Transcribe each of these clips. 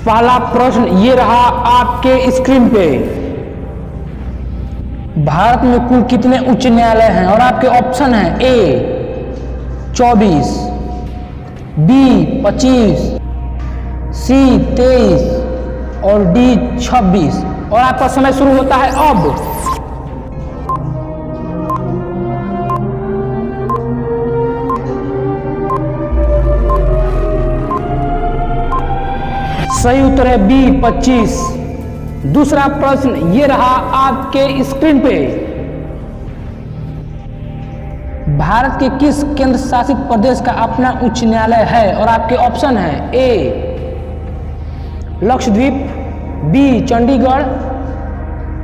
पहला प्रश्न ये रहा आपके स्क्रीन पे। भारत में कुल कितने उच्च न्यायालय हैं? और आपके ऑप्शन हैं ए 24, बी 25, सी 23 और डी 26। और आपका समय शुरू होता है अब। सही उत्तर है बी 25। दूसरा प्रश्न ये रहा आपके स्क्रीन पे। भारत के किस केंद्र शासित प्रदेश का अपना उच्च न्यायालय है? और आपके ऑप्शन है ए लक्षद्वीप, बी चंडीगढ़,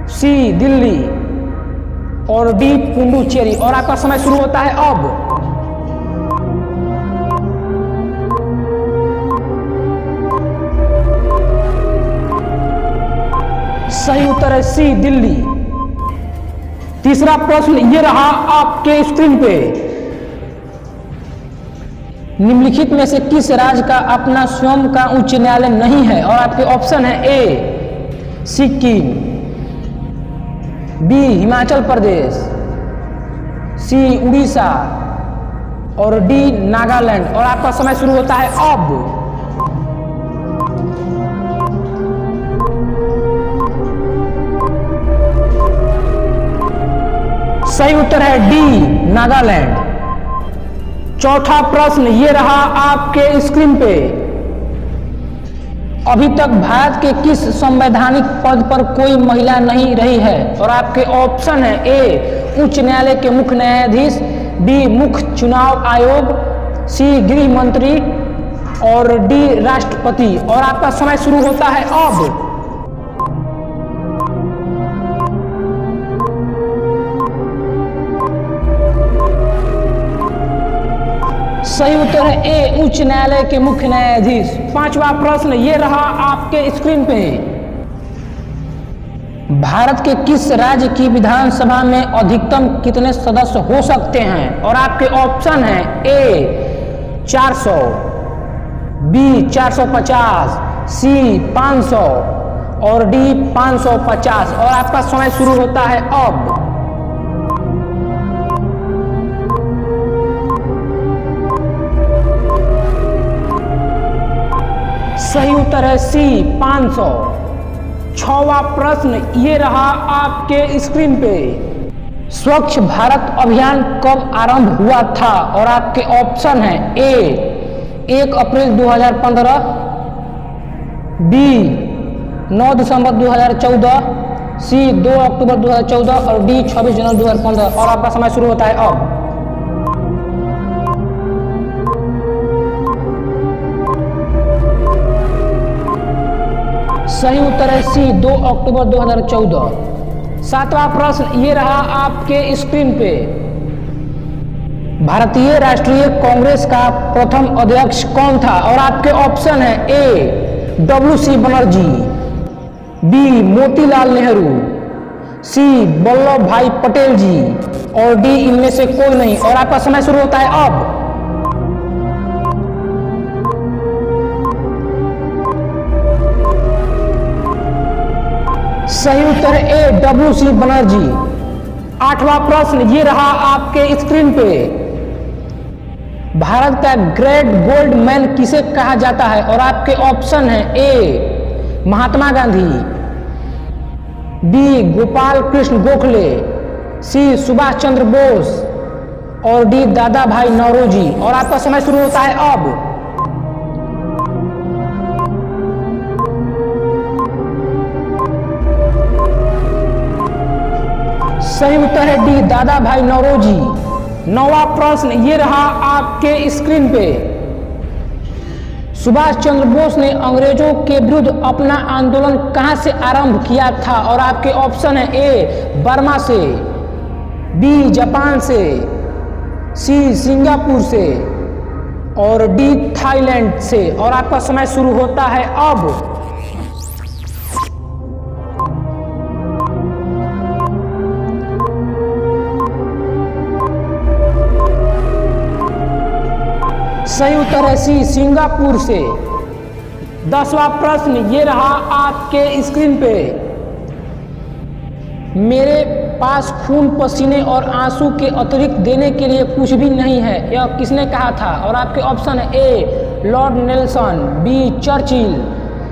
सी दिल्ली और डी पुडुचेरी। और आपका समय शुरू होता है अब। सही उत्तर है सी दिल्ली। तीसरा प्रश्न ये रहा आपके स्क्रीन पे। निम्नलिखित में से किस राज्य का अपना स्वयं का उच्च न्यायालय नहीं है? और आपके ऑप्शन है ए सिक्किम, बी हिमाचल प्रदेश, सी उड़ीसा और डी नागालैंड। और आपका समय शुरू होता है अब। सही उत्तर है डी नागालैंड। चौथा प्रश्न ये रहा आपके स्क्रीन पे। अभी तक भारत के किस संवैधानिक पद पर कोई महिला नहीं रही है? और आपके ऑप्शन है ए उच्च न्यायालय के मुख्य न्यायाधीश, बी मुख्य चुनाव आयोग, सी गृह मंत्री और डी राष्ट्रपति। और आपका समय शुरू होता है अब। सही उत्तर है ए उच्च न्यायालय के मुख्य न्यायाधीश। पांचवा प्रश्न ये रहा आपके स्क्रीन पे। भारत के किस राज्य की विधानसभा में अधिकतम कितने सदस्य हो सकते हैं? और आपके ऑप्शन है ए 400, बी 450, सी 500 और डी 550। और आपका समय शुरू होता है अब। सही उत्तर है सी 500। छठवां प्रश्न ये रहा आपके स्क्रीन पे। स्वच्छ भारत अभियान कब आरंभ हुआ था? और आपके ऑप्शन है ए 1 अप्रैल 2015, बी 9 दिसंबर 2014, सी 2 अक्टूबर 2014 और डी 26 जनवरी 2015। और आपका समय शुरू होता है अब। सही उत्तर है सी 2 अक्टूबर 2014। सातवां प्रश्न ये रहा आपके स्क्रीन पे। भारतीय राष्ट्रीय कांग्रेस का प्रथम अध्यक्ष कौन था? और आपके ऑप्शन है ए WC बनर्जी, बी मोतीलाल नेहरू, सी वल्लभ भाई पटेल जी और डी इनमें से कोई नहीं। और आपका समय शुरू होता है अब। सही उत्तर है ए WC बनर्जी। आठवां प्रश्न ये रहा आपके स्क्रीन पे। भारत का ग्रेट गोल्ड मैन किसे कहा जाता है? और आपके ऑप्शन है ए महात्मा गांधी, बी गोपाल कृष्ण गोखले, सी सुभाष चंद्र बोस और डी दादा भाई नौरोजी। और आपका समय शुरू होता है अब। सही उत्तर है डी दादा भाई नौरोजी। नौवां प्रश्न ये रहा आपके स्क्रीन पे। सुभाष चंद्र बोस ने अंग्रेजों के विरुद्ध अपना आंदोलन कहां से आरंभ किया था? और आपके ऑप्शन है ए बर्मा से, बी जापान से, सी सिंगापुर से और डी थाईलैंड से। और आपका समय शुरू होता है अब। सही उत्तर है सी, सिंगापुर से। 10वां प्रश्न ये रहा आपके स्क्रीन पे। मेरे पास खून, पसीने और आंसू के अतिरिक्त देने के लिए कुछ भी नहीं है, यह किसने कहा था? और आपके ऑप्शन है ए लॉर्ड नेल्सन, बी चर्चिल,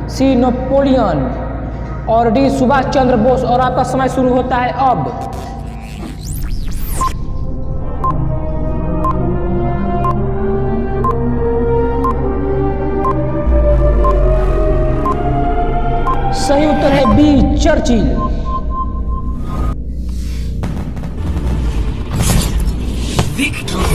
सी नेपोलियन और डी सुभाष चंद्र बोस। और आपका समय शुरू होता है अब। सही उत्तर है बी चर्चिल। Victory!